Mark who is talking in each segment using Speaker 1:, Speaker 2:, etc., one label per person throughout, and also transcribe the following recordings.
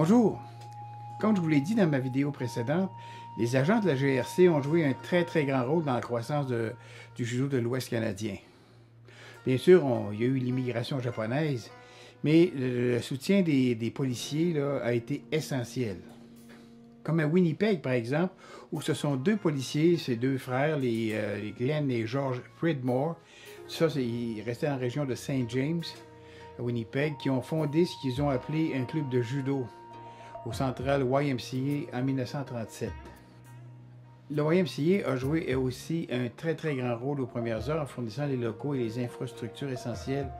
Speaker 1: Bonjour! Comme je vous l'ai dit dans ma vidéo précédente, les agents de la GRC ont joué un très grand rôle dans la croissance du judo de l'Ouest canadien. Bien sûr, il y a eu l'immigration japonaise, mais le soutien des policiers là, a été essentiel. Comme à Winnipeg, par exemple, où ce sont deux policiers, ces deux frères, les Glenn et George Pridmore, ça, ils restaient dans la région de Saint James, à Winnipeg, qui ont fondé ce qu'ils ont appelé un club de judo au Central YMCA en 1937. Le YMCA a joué aussi un très grand rôle aux premières heures en fournissant les locaux et les infrastructures essentielles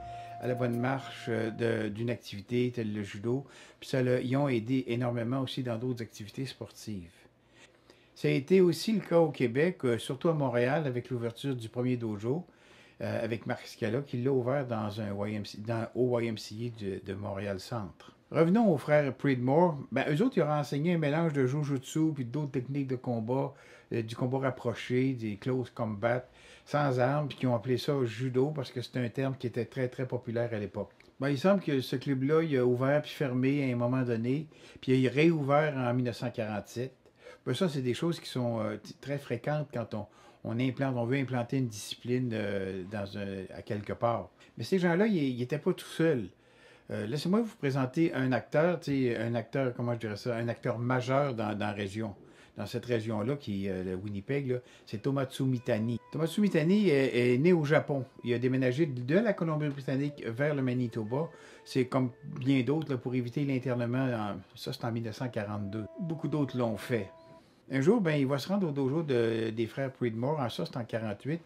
Speaker 1: à la bonne marche d'une activité telle le judo. Puis ils ont aidé énormément aussi dans d'autres activités sportives. Ça a été aussi le cas au Québec, surtout à Montréal, avec l'ouverture du premier dojo, avec Marc Scala, qui l'a ouvert au YMCA de Montréal-Centre. Revenons aux frères Pridmore. Eux autres, ils ont enseigné un mélange de jujutsu puis d'autres techniques de combat, du combat rapproché, des close combat, sans armes, puis qui ont appelé ça judo parce que c'était un terme qui était très populaire à l'époque. Il semble que ce club-là, il a ouvert puis fermé à un moment donné, puis il a réouvert en 1947. Ça, c'est des choses qui sont très fréquentes quand on veut implanter une discipline à quelque part. Mais ces gens-là, ils n'étaient pas tout seuls. Laissez-moi vous présenter un acteur, comment je dirais ça, un acteur majeur dans la région. Dans cette région-là, qui est le Winnipeg, c'est Tomatsu Mitani. Tomatsu Mitani est né au Japon. Il a déménagé de la Colombie-Britannique vers le Manitoba. C'est comme bien d'autres pour éviter l'internement. Ça, c'est en 1942. Beaucoup d'autres l'ont fait. Un jour, il va se rendre au dojo des frères Pridmore. Ça, c'est en 1948.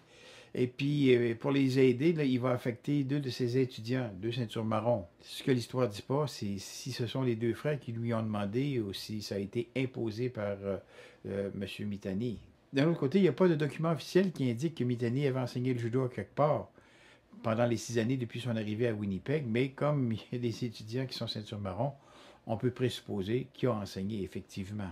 Speaker 1: Et puis, pour les aider, là, il va affecter deux de ses étudiants, deux ceintures marron. Ce que l'histoire ne dit pas, c'est si ce sont les deux frères qui lui ont demandé ou si ça a été imposé par M. Mitani. D'un autre côté, il n'y a pas de document officiel qui indique que Mitani avait enseigné le judo à quelque part pendant les 6 années depuis son arrivée à Winnipeg, mais comme il y a des étudiants qui sont ceintures marron, on peut présupposer qu'il a enseigné effectivement.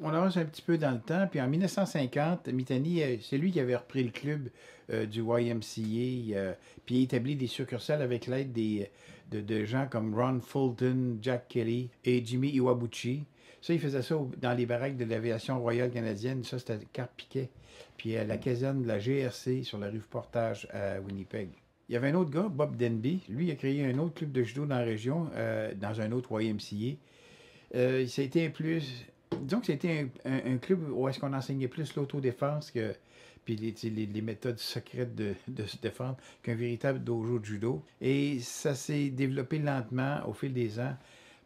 Speaker 1: On avance un petit peu dans le temps, puis en 1950, Mitani, c'est lui qui avait repris le club du YMCA, puis il a établi des succursales avec l'aide de gens comme Ron Fulton, Jack Kelly et Jimmy Iwabuchi. Ça, il faisait ça dans les baraques de l'aviation royale canadienne. Ça, c'était Carpiquet. Puis à la caserne de la GRC sur la rue Portage à Winnipeg. Il y avait un autre gars, Bob Denby. Lui, il a créé un autre club de judo dans la région, dans un autre YMCA. Ça a été disons que c'était un club où est-ce qu'on enseignait plus l'autodéfense puis les méthodes secrètes de se défendre qu'un véritable dojo de judo. Et ça s'est développé lentement au fil des ans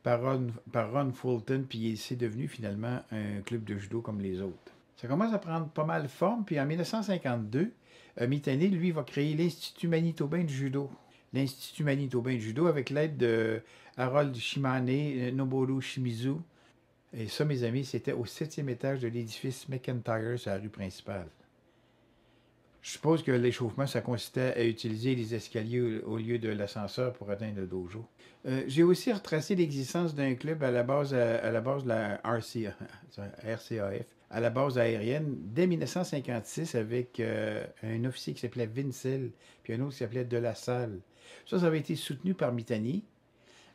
Speaker 1: par Ron Fulton, puis c'est devenu finalement un club de judo comme les autres. Ça commence à prendre pas mal forme, puis en 1952, Mitani, lui, va créer l'Institut manitobain du judo. L'Institut manitobain du judo avec l'aide de Harold Shimane, Noboru Shimizu. Et ça, mes amis, c'était au 7e étage de l'édifice McIntyre sur la rue principale. Je suppose que l'échauffement, ça consistait à utiliser les escaliers au lieu de l'ascenseur pour atteindre le dojo. J'ai aussi retracé l'existence d'un club à la base de la RCAF, à la base aérienne, dès 1956, avec un officier qui s'appelait Vincel, puis un autre qui s'appelait Delasalle. Ça avait été soutenu par Mitani.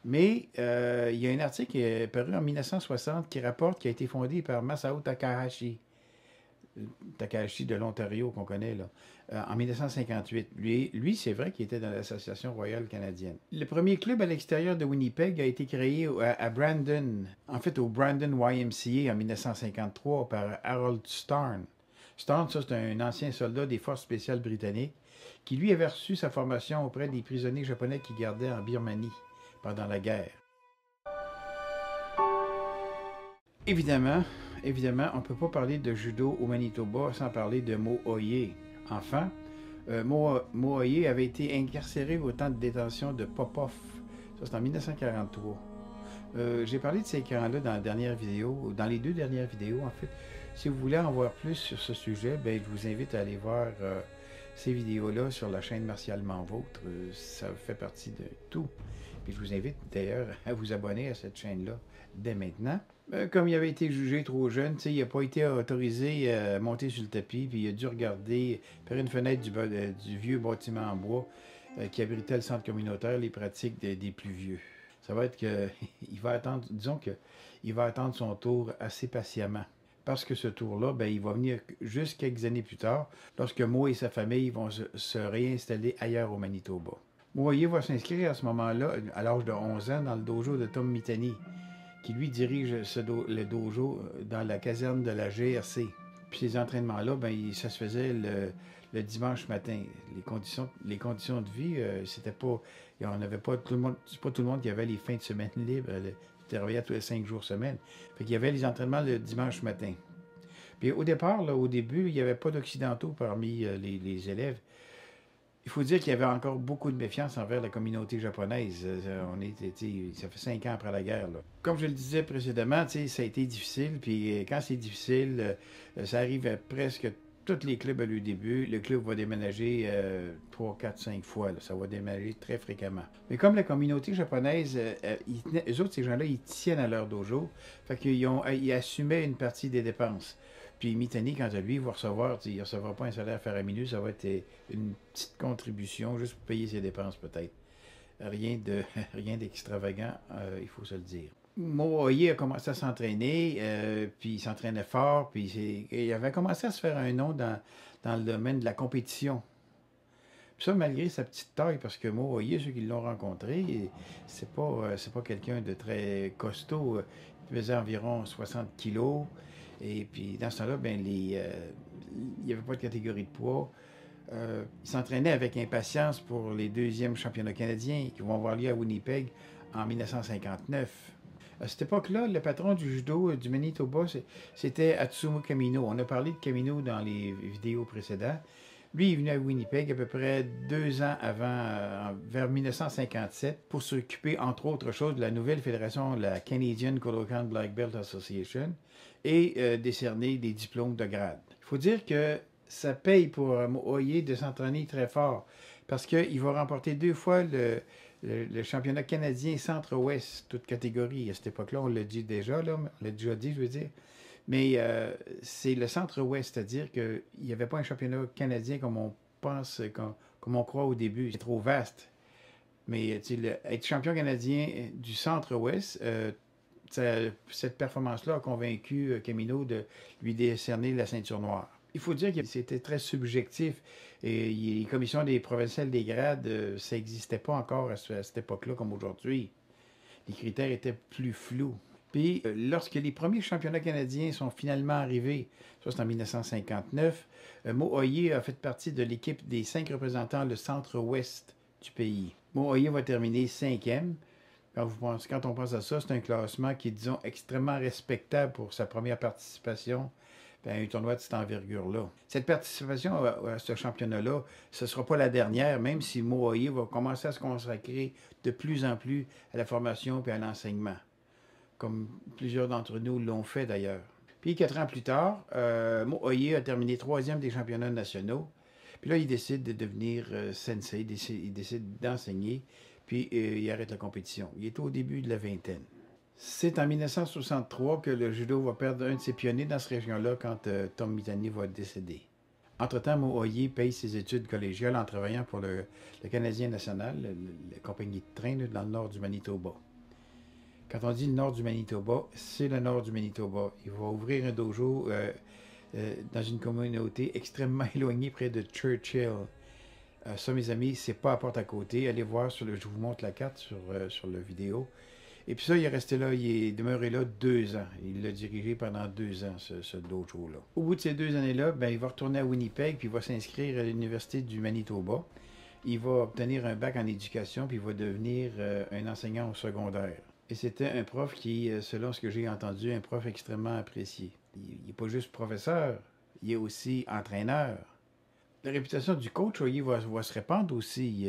Speaker 1: Mais il y a un article qui est paru en 1960 qui rapporte qu'il a été fondé par Masao Takahashi. Takahashi de l'Ontario qu'on connaît là, en 1958. Lui c'est vrai qu'il était dans l'Association royale canadienne. Le premier club à l'extérieur de Winnipeg a été créé à Brandon, en fait au Brandon YMCA en 1953 par Harold Starn. Starn, ça c'est un ancien soldat des forces spéciales britanniques qui lui avait reçu sa formation auprès des prisonniers japonais qui gardaient en Birmanie pendant la guerre. Évidemment, on ne peut pas parler de judo au Manitoba sans parler de Mo-Oye. Enfin, Mo-Oye avait été incarcéré au temps de détention de Popov. Ça, c'est en 1943. J'ai parlé de ces camps-là dans les 2 dernières vidéos, en fait. Si vous voulez en voir plus sur ce sujet, je vous invite à aller voir ces vidéos-là sur la chaîne Martialement Vôtre. Ça fait partie de tout. Puis je vous invite d'ailleurs à vous abonner à cette chaîne-là dès maintenant. Comme il avait été jugé trop jeune, il n'a pas été autorisé à monter sur le tapis, puis il a dû regarder par une fenêtre du vieux bâtiment en bois qui abritait le centre communautaire les pratiques des plus vieux. Ça va être que il va attendre, disons que il va attendre son tour assez patiemment. Parce que ce tour-là, ben, il va venir juste quelques années plus tard, lorsque Mo et sa famille vont se réinstaller ailleurs au Manitoba. Moyer va s'inscrire à ce moment-là, à l'âge de 11 ans, dans le dojo de Tom Mitani, qui lui dirige le dojo dans la caserne de la GRC. Puis ces entraînements-là, ben, ça se faisait le dimanche matin. Les conditions de vie, c'était pas. On n'avait pas tout le monde. C'est pas tout le monde qui avait les fins de semaine libres. Ils travaillaient tous les 5 jours semaine. Fait qu'il y avait les entraînements le dimanche matin. Puis au départ, là, au début, il n'y avait pas d'Occidentaux parmi les élèves. Il faut dire qu'il y avait encore beaucoup de méfiance envers la communauté japonaise. Ça fait 5 ans après la guerre. Là. Comme je le disais précédemment, ça a été difficile. Puis quand c'est difficile, ça arrive à presque tous les clubs à leur début. Le club va déménager 3, 4, 5 fois. Là. Ça va déménager très fréquemment. Mais comme la communauté japonaise, eux autres, ces gens-là, ils tiennent à leur dojo. Fait qu'ils assumaient une partie des dépenses. Puis Mitani, quant à lui, il va recevoir, il ne recevra pas un salaire faramineux, ça va être une petite contribution juste pour payer ses dépenses peut-être. Rien d'extravagant, il faut se le dire. Moaye a commencé à s'entraîner, puis il s'entraînait fort, puis il avait commencé à se faire un nom dans le domaine de la compétition. Puis ça, malgré sa petite taille, parce que Moaye, ceux qui l'ont rencontré, c'est pas quelqu'un de très costaud. Il pesait environ 60 kilos. Et puis, dans ce temps-là, ben, il n'y avait pas de catégorie de poids. Il s'entraînait avec impatience pour les deuxièmes championnats canadiens qui vont avoir lieu à Winnipeg en 1959. À cette époque-là, le patron du judo du Manitoba, c'était Atsumu Kamino. On a parlé de Kamino dans les vidéos précédentes. Lui, il est venu à Winnipeg à peu près 2 ans avant, vers 1957, pour s'occuper, entre autres choses, de la nouvelle fédération, la Canadian Kodokan Black Belt Association, et décerner des diplômes de grade. Il faut dire que ça paye pour Moaye de s'entraîner très fort, parce qu'il va remporter 2 fois le championnat canadien centre-ouest, toute catégorie. À cette époque-là, on l'a dit déjà, là, on l'a déjà dit, je veux dire. Mais c'est le centre-ouest, c'est-à-dire qu'il n'y avait pas un championnat canadien comme on pense, comme on croit au début. C'est trop vaste. Mais être champion canadien du centre-ouest, cette performance-là a convaincu Camino de lui décerner la ceinture noire. Il faut dire que c'était très subjectif. Et les commissions des provinciales des grades, ça n'existait pas encore à cette époque-là comme aujourd'hui. Les critères étaient plus flous. Puis, lorsque les premiers championnats canadiens sont finalement arrivés, ça c'est en 1959, Moaye a fait partie de l'équipe des 5 représentants le centre-ouest du pays. Moaye va terminer 5e. Quand on pense à ça, c'est un classement qui est, disons, extrêmement respectable pour sa première participation à un tournoi de cette envergure-là. Cette participation à ce championnat-là, ce ne sera pas la dernière, même si Moaye va commencer à se consacrer de plus en plus à la formation et à l'enseignement, comme plusieurs d'entre nous l'ont fait d'ailleurs. Puis 4 ans plus tard, Moaye a terminé 3e des championnats nationaux. Puis là, il décide de devenir sensei, il décide d'enseigner, puis il arrête la compétition. Il est au début de la vingtaine. C'est en 1963 que le judo va perdre un de ses pionniers dans cette région-là quand Tom Mitani va décéder. Entre-temps, Moaye paye ses études collégiales en travaillant pour le Canadien national, la compagnie de train dans le nord du Manitoba. Quand on dit le nord du Manitoba, c'est le nord du Manitoba. Il va ouvrir un dojo dans une communauté extrêmement éloignée près de Churchill. Ça, mes amis, c'est pas à porte à côté. Allez voir, je vous montre la carte sur la vidéo. Et puis ça, il est resté là, il est demeuré là 2 ans. Il l'a dirigé pendant 2 ans, ce dojo-là. Au bout de ces 2 années-là, ben, il va retourner à Winnipeg, puis il va s'inscrire à l'Université du Manitoba. Il va obtenir un bac en éducation, puis il va devenir un enseignant au secondaire. Et c'était un prof qui, selon ce que j'ai entendu, un prof extrêmement apprécié. Il n'est pas juste professeur, il est aussi entraîneur. La réputation du coach va se répandre aussi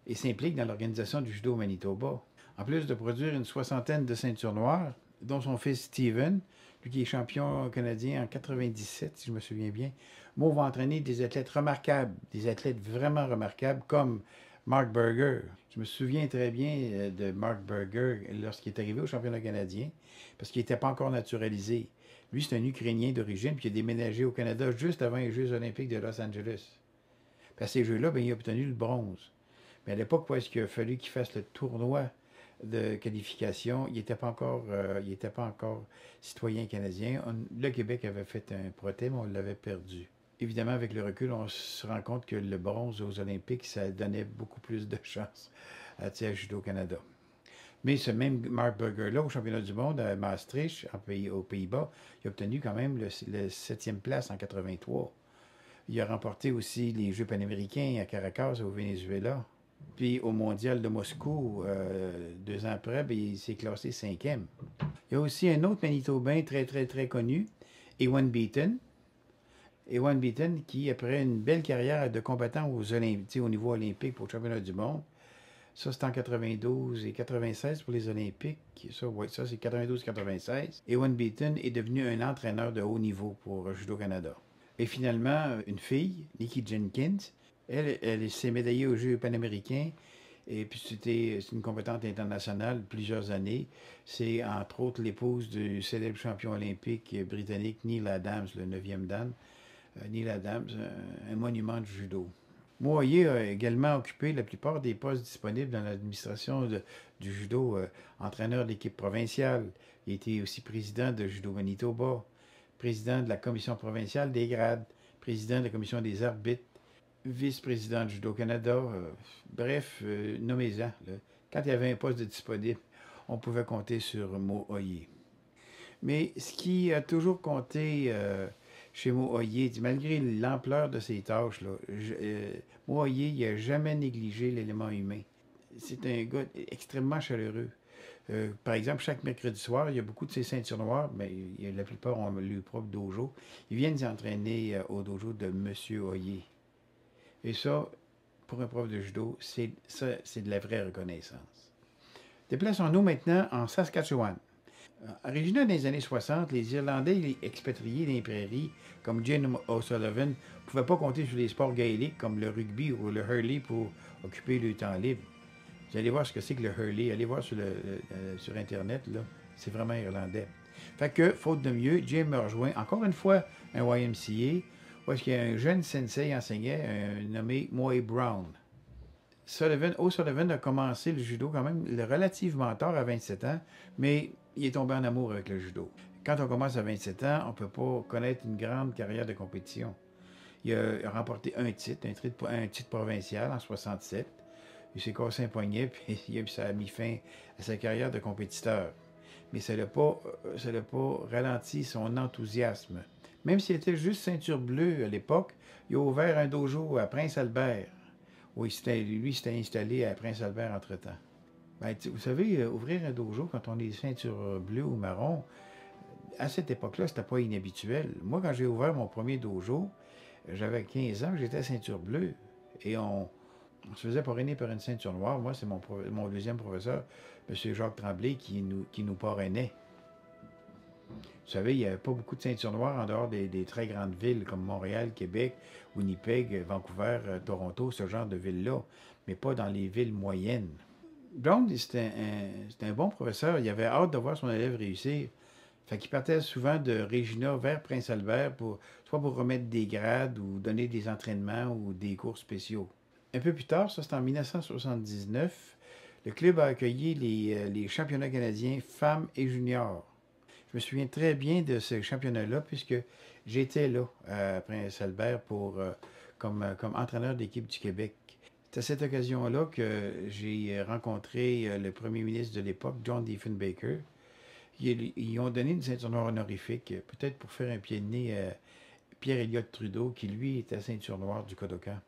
Speaker 1: et s'implique dans l'organisation du judo au Manitoba. En plus de produire une 60aine de ceintures noires, dont son fils Steven, lui qui est champion canadien en 97, si je me souviens bien, Mo va entraîner des athlètes remarquables, des athlètes vraiment remarquables comme Mark Berger. Je me souviens très bien de Mark Berger lorsqu'il est arrivé au championnat canadien, parce qu'il n'était pas encore naturalisé. Lui, c'est un Ukrainien d'origine, puis il a déménagé au Canada juste avant les Jeux olympiques de Los Angeles. Puis à ces Jeux-là, ben, il a obtenu le bronze. Mais à l'époque, où est-ce qu'il a fallu qu'il fasse le tournoi de qualification. Il n'était pas encore citoyen canadien. Le Québec avait fait un protêt, mais on l'avait perdu. Évidemment, avec le recul, on se rend compte que le bronze aux Olympiques, ça donnait beaucoup plus de chances à Judo-Canada. Mais ce même Mark Berger-là, au championnat du monde à Maastricht, aux Pays-Bas, il a obtenu quand même le 7e place en 83. Il a remporté aussi les Jeux panaméricains à Caracas, au Venezuela. Puis au Mondial de Moscou, 2 ans après, bien, il s'est classé 5e. Il y a aussi un autre Manitobain très, très, très connu, Ewan Beaton. Ewan Beaton, qui, après une belle carrière de combattant au niveau olympique pour le championnat du monde, ça c'est en 92 et 96 pour les Olympiques. Ça c'est 92-96. Ewan Beaton est devenu un entraîneur de haut niveau pour Judo-Canada. Et finalement, une fille, Nikki Jenkins, elle s'est médaillée aux Jeux panaméricains. Et puis c'est une compétente internationale plusieurs années. C'est entre autres l'épouse du célèbre champion olympique britannique Neil Adams, le 9e dan. Neil Adams, un monument du judo. Mo Oye a également occupé la plupart des postes disponibles dans l'administration du judo, entraîneur d'équipe provinciale. Il était aussi président de Judo Manitoba, président de la commission provinciale des grades, président de la commission des arbitres, vice-président de Judo Canada. Bref, nommez-en. Quand il y avait un poste de disponible, on pouvait compter sur Mo Oye. Mais ce qui a toujours compté chez Mo Oye, malgré l'ampleur de ses tâches, Mo Oye, il n'a jamais négligé l'élément humain. C'est un gars extrêmement chaleureux. Par exemple, chaque mercredi soir, il y a beaucoup de ces ceintures noires, mais la plupart ont leur propre dojo. Ils viennent s'entraîner au dojo de M. Oye. Et ça, pour un prof de judo, c'est de la vraie reconnaissance. Déplaçons-nous maintenant en Saskatchewan. Originaire des années 60, les Irlandais expatriés dans les prairies, comme Jane O'Sullivan, ne pouvaient pas compter sur les sports gaéliques comme le rugby ou le hurley pour occuper le temps libre. Vous allez voir ce que c'est que le hurley. Allez voir sur Internet, là. C'est vraiment irlandais. Fait que, faute de mieux, Jim me rejoint encore une fois un YMCA, où est-ce qu'il y a un jeune sensei enseignait, nommé Moe Brown. O'Sullivan a commencé le judo quand même relativement tard, à 27 ans, mais il est tombé en amour avec le judo. Quand on commence à 27 ans, on ne peut pas connaître une grande carrière de compétition. Il a remporté un titre provincial en 67. Il s'est cassé un poignet, puis ça a mis fin à sa carrière de compétiteur. Mais ça n'a pas ralenti son enthousiasme. Même s'il était juste ceinture bleue à l'époque, il a ouvert un dojo à Prince-Albert. Oui, lui s'était installé à Prince-Albert entre-temps. Ben, vous savez, ouvrir un dojo quand on est ceinture bleue ou marron, à cette époque-là, c'était pas inhabituel. Moi, quand j'ai ouvert mon premier dojo, j'avais 15 ans, j'étais ceinture bleue. Et on se faisait parrainer par une ceinture noire. Moi, c'est mon deuxième professeur, M. Jacques Tremblay, qui nous parrainait. Vous savez, il n'y avait pas beaucoup de ceintures noires en dehors des très grandes villes comme Montréal, Québec, Winnipeg, Vancouver, Toronto, ce genre de villes-là, mais pas dans les villes moyennes. Brown, c'était un bon professeur. Il avait hâte de voir son élève réussir. Fait qu'il partait souvent de Regina vers Prince-Albert soit pour remettre des grades ou donner des entraînements ou des cours spéciaux. Un peu plus tard, ça c'est en 1979, le club a accueilli les championnats canadiens femmes et juniors. Je me souviens très bien de ce championnat-là puisque j'étais là à Prince-Albert comme entraîneur d'équipe du Québec. C'est à cette occasion-là que j'ai rencontré le premier ministre de l'époque, John Diefenbaker. Ils ont donné une ceinture noire honorifique, peut-être pour faire un pied de nez à Pierre-Éliott Trudeau, qui lui était ceinture noire du Kodokan.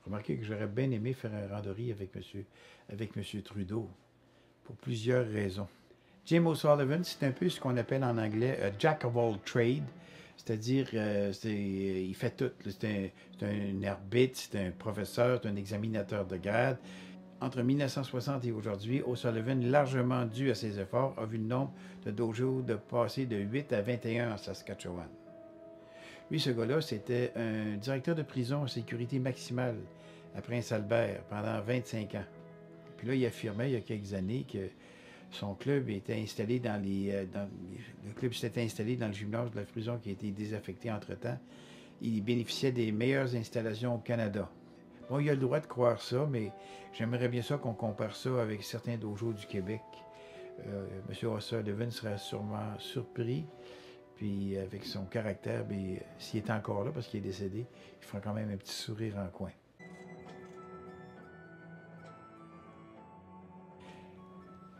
Speaker 1: Remarquez que j'aurais bien aimé faire un randonnée avec M. Trudeau, pour plusieurs raisons. Jim O'Sullivan, c'est un peu ce qu'on appelle en anglais « jack of all trades », c'est-à-dire il fait tout. C'est un arbitre, c'est un professeur, c'est un examinateur de grade. Entre 1960 et aujourd'hui, O'Sullivan, largement dû à ses efforts, a vu le nombre de dojos de passer de 8 à 21 en Saskatchewan. Lui, ce gars-là, c'était un directeur de prison en sécurité maximale à Prince-Albert pendant 25 ans. Puis là, il affirmait il y a quelques années que son club était installé le club s'était installé dans le gymnase de la prison qui a été désaffecté entre-temps. Il bénéficiait des meilleures installations au Canada. Bon, il a le droit de croire ça, mais j'aimerais bien ça qu'on compare ça avec certains dojos du Québec. M. O'Sullivan serait sûrement surpris. Puis avec son caractère, s'il est encore là, parce qu'il est décédé, il fera quand même un petit sourire en coin.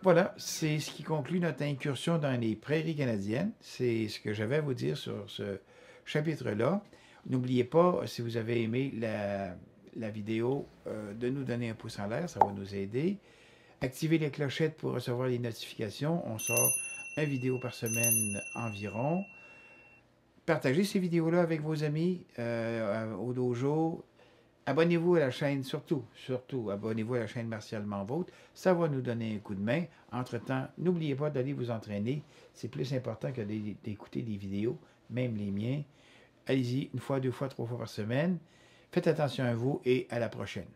Speaker 1: Voilà, c'est ce qui conclut notre incursion dans les prairies canadiennes. C'est ce que j'avais à vous dire sur ce chapitre-là. N'oubliez pas, si vous avez aimé la vidéo, de nous donner un pouce en l'air, ça va nous aider. Activez les clochettes pour recevoir les notifications. On sort une vidéo par semaine environ. Partagez ces vidéos-là avec vos amis au dojo. Abonnez-vous à la chaîne, surtout, abonnez-vous à la chaîne Martialement Vôtre. Ça va nous donner un coup de main. Entre-temps, n'oubliez pas d'aller vous entraîner. C'est plus important que d'écouter des vidéos, même les miens. Allez-y, une fois, deux fois, trois fois par semaine. Faites attention à vous et à la prochaine.